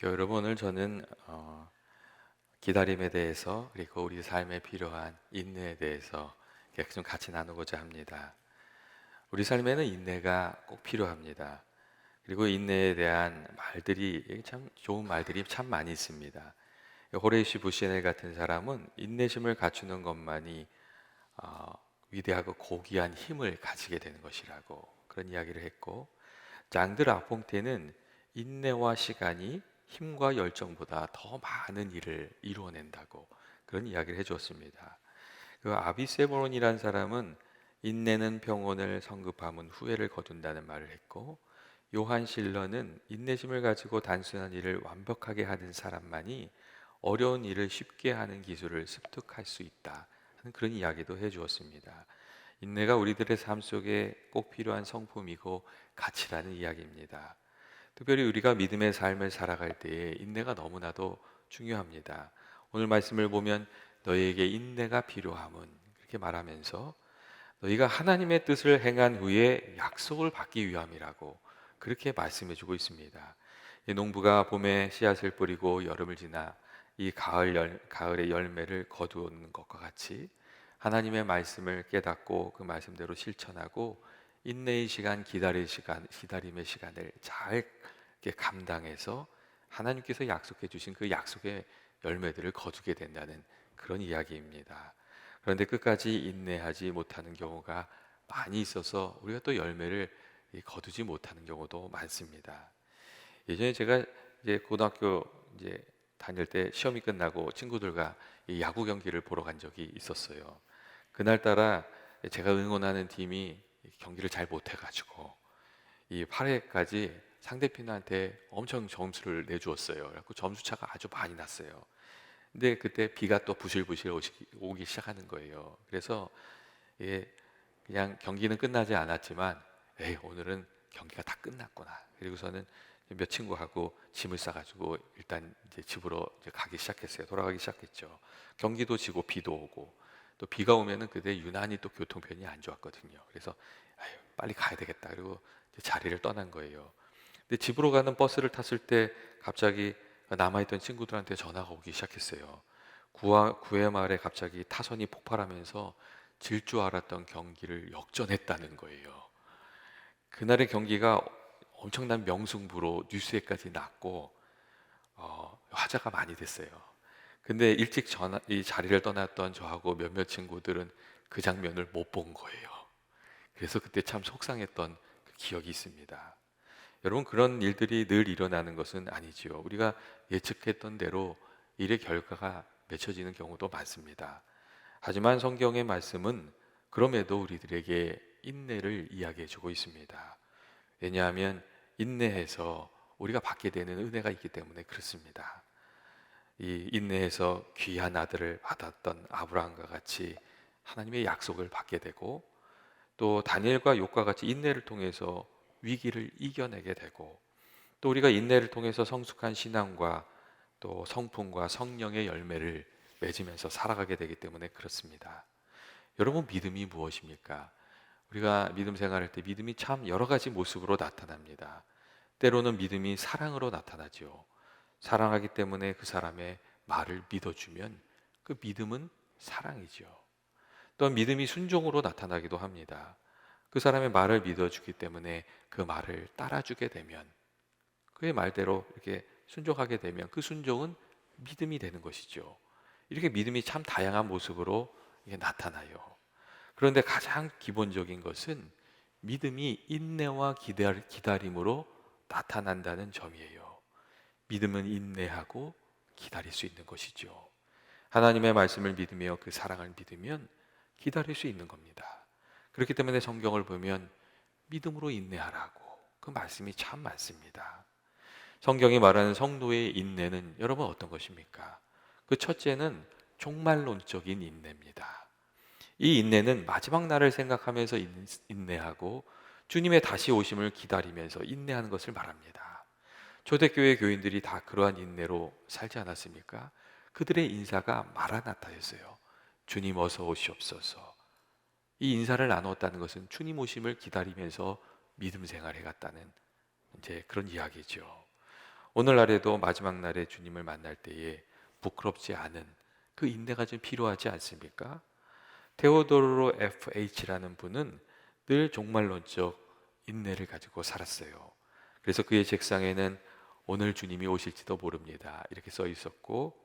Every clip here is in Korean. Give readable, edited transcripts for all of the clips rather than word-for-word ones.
여러분, 오늘 저는 기다림에 대해서 그리고 우리 삶에 필요한 인내에 대해서 이렇게 좀 같이 나누고자 합니다. 우리 삶에는 인내가 꼭 필요합니다. 그리고 인내에 대한 말들이 참 좋은 말들이 참 많이 있습니다. 호레이시 부시넬 같은 사람은 인내심을 갖추는 것만이 어, 위대하고 고귀한 힘을 가지게 되는 것이라고 그런 이야기를 했고, 장들 아퐁테는 인내와 시간이 힘과 열정보다 더 많은 일을 이루어낸다고 그런 이야기를 해주었습니다. 그 아비세보론이라는 사람은 인내는 평온을 성급함은 후회를 거둔다는 말을 했고, 요한 실러는 인내심을 가지고 단순한 일을 완벽하게 하는 사람만이 어려운 일을 쉽게 하는 기술을 습득할 수 있다 하는 그런 이야기도 해주었습니다. 인내가 우리들의 삶 속에 꼭 필요한 성품이고 가치라는 이야기입니다. 특별히 우리가 믿음의 삶을 살아갈 때에 인내가 너무나도 중요합니다. 오늘 말씀을 보면 너희에게 인내가 필요함은 그렇게 말하면서 너희가 하나님의 뜻을 행한 후에 약속을 받기 위함이라고 그렇게 말씀해 주고 있습니다. 이 농부가 봄에 씨앗을 뿌리고 여름을 지나 이 가을의 열매를 거두는 것과 같이 하나님의 말씀을 깨닫고 그 말씀대로 실천하고 인내의 시간, 기다림의 시간을 잘 이렇게 감당해서 하나님께서 약속해 주신 그 약속의 열매들을 거두게 된다는 그런 이야기입니다. 그런데 끝까지 인내하지 못하는 경우가 많이 있어서 우리가 또 열매를 거두지 못하는 경우도 많습니다. 예전에 제가 이제 고등학교 이제 다닐 때 시험이 끝나고 친구들과 이 야구 경기를 보러 간 적이 있었어요. 그날따라 제가 응원하는 팀이 경기를 잘 못해가지고 이 8회까지 상대편한테 엄청 점수를 내주었어요. 그래서 점수 차가 아주 많이 났어요. 근데 그때 비가 또 부실부실 오기 시작하는 거예요. 그래서 예, 그냥 경기는 끝나지 않았지만 오늘은 경기가 다 끝났구나. 그리고서는 몇 친구하고 짐을 싸가지고 일단 이제 집으로 이제 가기 시작했어요. 돌아가기 시작했죠. 경기도 지고 비도 오고 또 비가 오면은 그때 유난히 또 교통편이 안 좋았거든요. 그래서 빨리 가야 되겠다. 그리고 이제 자리를 떠난 거예요. 근데 집으로 가는 버스를 탔을 때 갑자기 남아있던 친구들한테 전화가 오기 시작했어요. 구회 말에 갑자기 타선이 폭발하면서 질 줄 알았던 경기를 역전했다는 거예요. 그날의 경기가 엄청난 명승부로 뉴스에까지 났고 화제가 많이 됐어요. 근데 일찍 이 자리를 떠났던 저하고 몇몇 친구들은 그 장면을 못 본 거예요. 그래서 그때 참 속상했던 그 기억이 있습니다. 여러분, 그런 일들이 늘 일어나는 것은 아니지요. 우리가 예측했던 대로 일의 결과가 맺혀지는 경우도 많습니다. 하지만 성경의 말씀은 그럼에도 우리들에게 인내를 이야기해 주고 있습니다. 왜냐하면 인내해서 우리가 받게 되는 은혜가 있기 때문에 그렇습니다. 이 인내해서 귀한 아들을 받았던 아브라함과 같이 하나님의 약속을 받게 되고, 또 다니엘과 욥과 같이 인내를 통해서 위기를 이겨내게 되고, 또 우리가 인내를 통해서 성숙한 신앙과 또 성품과 성령의 열매를 맺으면서 살아가게 되기 때문에 그렇습니다. 여러분, 믿음이 무엇입니까? 우리가 믿음 생활할 때 믿음이 참 여러 가지 모습으로 나타납니다. 때로는 믿음이 사랑으로 나타나죠. 사랑하기 때문에 그 사람의 말을 믿어주면 그 믿음은 사랑이죠. 또한 믿음이 순종으로 나타나기도 합니다. 그 사람의 말을 믿어주기 때문에 그 말을 따라주게 되면, 그의 말대로 이렇게 순종하게 되면 그 순종은 믿음이 되는 것이죠. 이렇게 믿음이 참 다양한 모습으로 이게 나타나요. 그런데 가장 기본적인 것은 믿음이 인내와 기다림으로 나타난다는 점이에요. 믿음은 인내하고 기다릴 수 있는 것이죠. 하나님의 말씀을 믿으며 그 사랑을 믿으면 기다릴 수 있는 겁니다. 그렇기 때문에 성경을 보면 믿음으로 인내하라고 그 말씀이 참 많습니다. 성경이 말하는 성도의 인내는 여러분 어떤 것입니까? 그 첫째는 종말론적인 인내입니다. 이 인내는 마지막 날을 생각하면서 인내하고 주님의 다시 오심을 기다리면서 인내하는 것을 말합니다. 초대교회 교인들이 다 그러한 인내로 살지 않았습니까? 그들의 인사가 마라나타였어요. 주님 어서 오시옵소서. 이 인사를 나누었다는 것은 주님 오심을 기다리면서 믿음 생활해 갔다는 이제 그런 이야기죠. 오늘날에도 마지막 날에 주님을 만날 때에 부끄럽지 않은 그 인내가 좀 필요하지 않습니까? 테오도로 FH라는 분은 늘 종말론적 인내를 가지고 살았어요. 그래서 그의 책상에는 오늘 주님이 오실지도 모릅니다, 이렇게 써 있었고,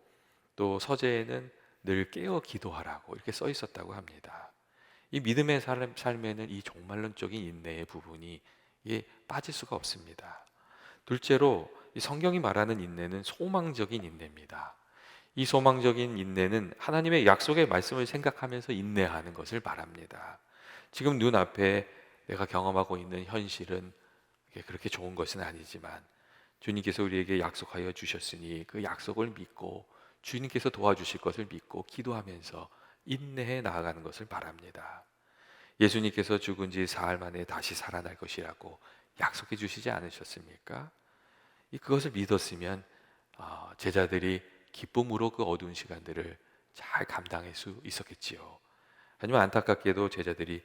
또 서재에는 늘 깨어 기도하라고 이렇게 써 있었다고 합니다. 이 믿음의 삶에는 이 종말론적인 인내의 부분이 빠질 수가 없습니다. 둘째로 이 성경이 말하는 인내는 소망적인 인내입니다. 이 소망적인 인내는 하나님의 약속의 말씀을 생각하면서 인내하는 것을 말합니다. 지금 눈앞에 내가 경험하고 있는 현실은 그렇게 좋은 것은 아니지만 주님께서 우리에게 약속하여 주셨으니 그 약속을 믿고 주님께서 도와주실 것을 믿고 기도하면서 인내해 나아가는 것을 바랍니다. 예수님께서 죽은 지 사흘 만에 다시 살아날 것이라고 약속해 주시지 않으셨습니까? 그것을 믿었으면 제자들이 기쁨으로 그 어두운 시간들을 잘 감당할 수 있었겠지요. 하지만 안타깝게도 제자들이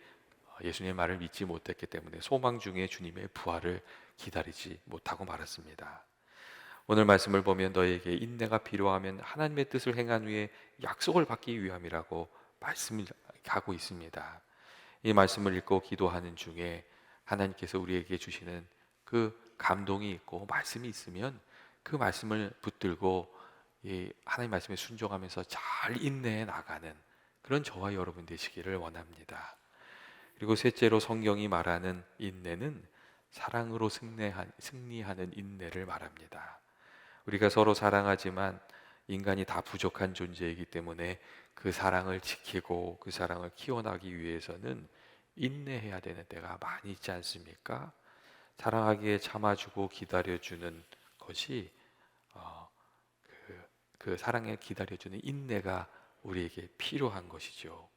예수님의 말을 믿지 못했기 때문에 소망 중에 주님의 부활을 기다리지 못하고 말았습니다. 오늘 말씀을 보면 너에게 인내가 필요하면 하나님의 뜻을 행한 후에 약속을 받기 위함이라고 말씀을 하고 있습니다. 이 말씀을 읽고 기도하는 중에 하나님께서 우리에게 주시는 그 감동이 있고 말씀이 있으면 그 말씀을 붙들고 이 하나님 말씀에 순종하면서 잘 인내해 나가는 그런 저와 여러분 되시기를 원합니다. 그리고 셋째로 성경이 말하는 인내는 사랑으로 승리하는 인내를 말합니다. 우리가 서로 사랑하지만 인간이 다 부족한 존재이기 때문에 그 사랑을 지키고 그 사랑을 키워나가기 위해서는 인내해야 되는 때가 많이 있지 않습니까? 사랑하기에 참아주고 기다려주는 것이 그 사랑에 기다려주는 인내가 우리에게 필요한 것이죠.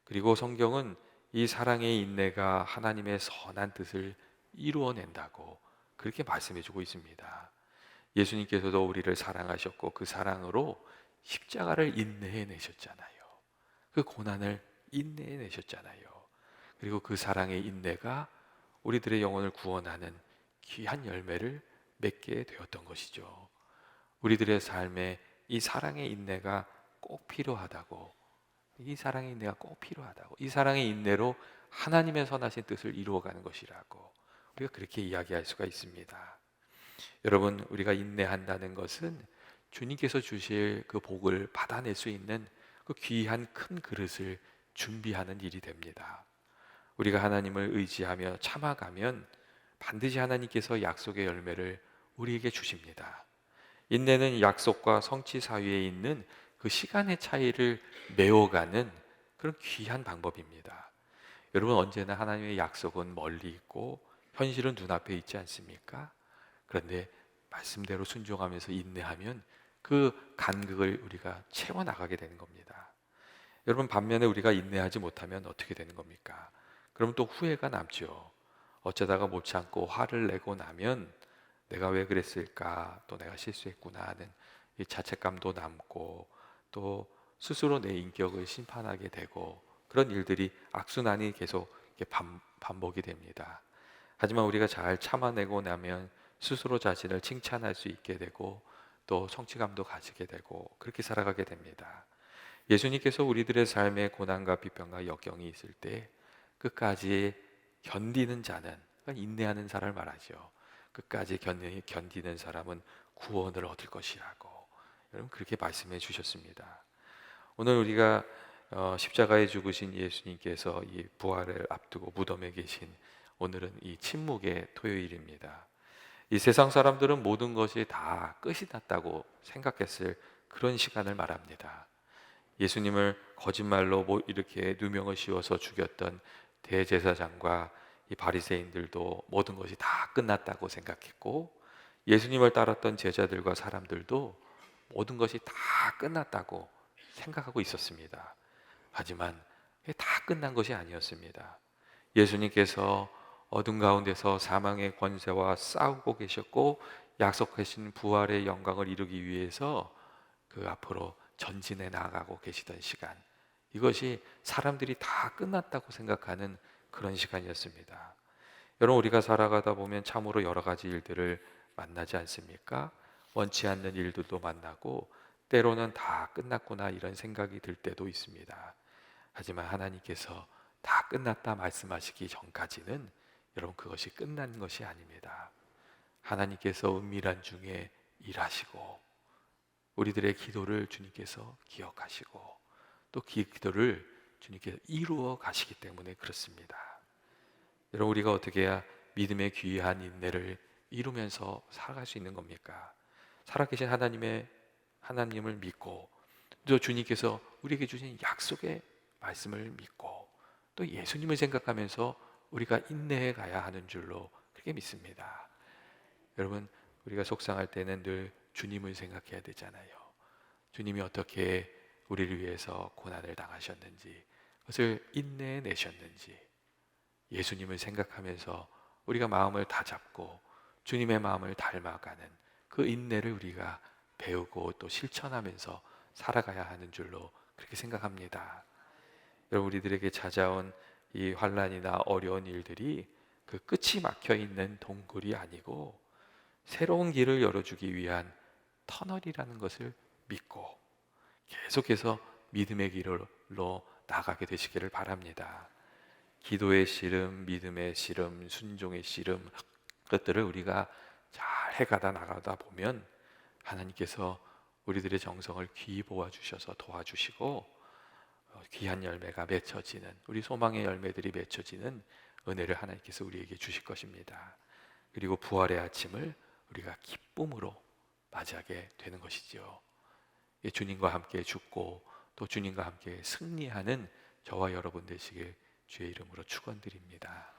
그리고 성경은 이 사랑의 인내가 하나님의 선한 뜻을 이루어낸다고 그렇게 말씀해주고 있습니다. 예수님께서도 우리를 사랑하셨고 그 사랑으로 십자가를 인내해내셨잖아요. 그 고난을 인내해내셨잖아요. 그리고 그 사랑의 인내가 우리들의 영혼을 구원하는 귀한 열매를 맺게 되었던 것이죠. 우리들의 삶에 이 사랑의 인내가 꼭 필요하다고, 이 사랑의 인내가 꼭 필요하다고, 이 사랑의 인내로 하나님의 선하신 뜻을 이루어가는 것이라고 우리가 그렇게 이야기할 수가 있습니다. 여러분, 우리가 인내한다는 것은 주님께서 주실 그 복을 받아낼 수 있는 그 귀한 큰 그릇을 준비하는 일이 됩니다. 우리가 하나님을 의지하며 참아가면 반드시 하나님께서 약속의 열매를 우리에게 주십니다. 인내는 약속과 성취 사이에 있는 그 시간의 차이를 메워가는 그런 귀한 방법입니다. 여러분, 언제나 하나님의 약속은 멀리 있고 현실은 눈앞에 있지 않습니까? 그런데 말씀대로 순종하면서 인내하면 그 간극을 우리가 채워나가게 되는 겁니다. 여러분, 반면에 우리가 인내하지 못하면 어떻게 되는 겁니까? 그럼 또 후회가 남죠. 어쩌다가 못 참고 화를 내고 나면 내가 왜 그랬을까, 또 내가 실수했구나 하는 이 자책감도 남고, 또 스스로 내 인격을 심판하게 되고, 그런 일들이 악순환이 계속 반복이 됩니다. 하지만 우리가 잘 참아내고 나면 스스로 자신을 칭찬할 수 있게 되고 또 성취감도 가지게 되고 그렇게 살아가게 됩니다. 예수님께서 우리들의 삶에 고난과 비평과 역경이 있을 때 끝까지 견디는 자는, 그러니까 인내하는 사람을 말하죠. 끝까지 견디는 사람은 구원을 얻을 것이라고 여러분 그렇게 말씀해 주셨습니다. 오늘 우리가 십자가에 죽으신 예수님께서 이 부활을 앞두고 무덤에 계신 오늘은 이 침묵의 토요일입니다. 이 세상 사람들은 모든 것이 다 끝이 났다고 생각했을 그런 시간을 말합니다. 예수님을 거짓말로 이렇게 누명을 씌워서 죽였던 대제사장과 이 바리새인들도 모든 것이 다 끝났다고 생각했고, 예수님을 따랐던 제자들과 사람들도 모든 것이 다 끝났다고 생각하고 있었습니다. 하지만 다 끝난 것이 아니었습니다. 예수님께서 어둠 가운데서 사망의 권세와 싸우고 계셨고 약속하신 부활의 영광을 이루기 위해서 그 앞으로 전진해 나아가고 계시던 시간, 이것이 사람들이 다 끝났다고 생각하는 그런 시간이었습니다. 여러분, 우리가 살아가다 보면 참으로 여러 가지 일들을 만나지 않습니까? 원치 않는 일들도 만나고 때로는 다 끝났구나 이런 생각이 들 때도 있습니다. 하지만 하나님께서 다 끝났다 말씀하시기 전까지는 여러분 그것이 끝난 것이 아닙니다. 하나님께서 은밀한 중에 일하시고 우리들의 기도를 주님께서 기억하시고 또 기도를 주님께서 이루어 가시기 때문에 그렇습니다. 여러분 우리가 어떻게 해야 믿음의 귀한 인내를 이루면서 살아갈 수 있는 겁니까? 살아계신 하나님을 믿고 또 주님께서 우리에게 주신 약속의 말씀을 믿고 또 예수님을 생각하면서 우리가 인내해 가야 하는 줄로 그렇게 믿습니다. 여러분 우리가 속상할 때는 늘 주님을 생각해야 되잖아요. 주님이 어떻게 우리를 위해서 고난을 당하셨는지 그것을 인내내셨는지 예수님을 생각하면서 우리가 마음을 다잡고 주님의 마음을 닮아가는 그 인내를 우리가 배우고 또 실천하면서 살아가야 하는 줄로 그렇게 생각합니다. 여러분 우리들에게 찾아온 이 환난이나 어려운 일들이 그 끝이 막혀 있는 동굴이 아니고 새로운 길을 열어주기 위한 터널이라는 것을 믿고 계속해서 믿음의 길로 나가게 되시기를 바랍니다. 기도의 씨름, 믿음의 씨름, 순종의 씨름 그것들을 우리가 잘 해가다 나가다 보면 하나님께서 우리들의 정성을 귀히 보아주셔서 도와주시고 귀한 열매가 맺혀지는 우리 소망의 열매들이 맺혀지는 은혜를 하나님께서 우리에게 주실 것입니다. 그리고 부활의 아침을 우리가 기쁨으로 맞이하게 되는 것이지요. 주님과 함께 죽고 또 주님과 함께 승리하는 저와 여러분 되시길 주의 이름으로 축원드립니다.